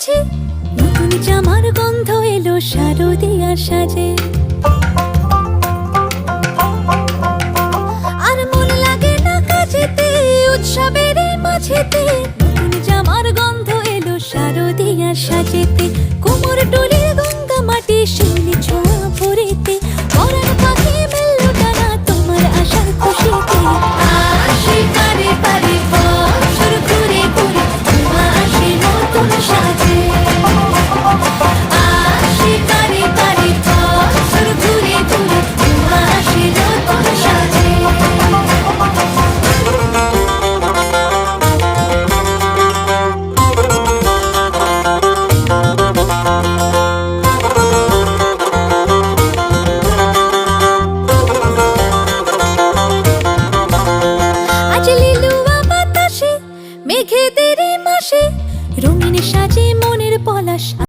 কাছে, নতুন জামার গন্ধ এলো শারদিয়ার সাজে। আর মন লাগে না কাজেতে, উৎসবের এই মাঝেতে নতুন জামার গন্ধ এলো শারদিয়ার সাজেতে। কোমর ডোলে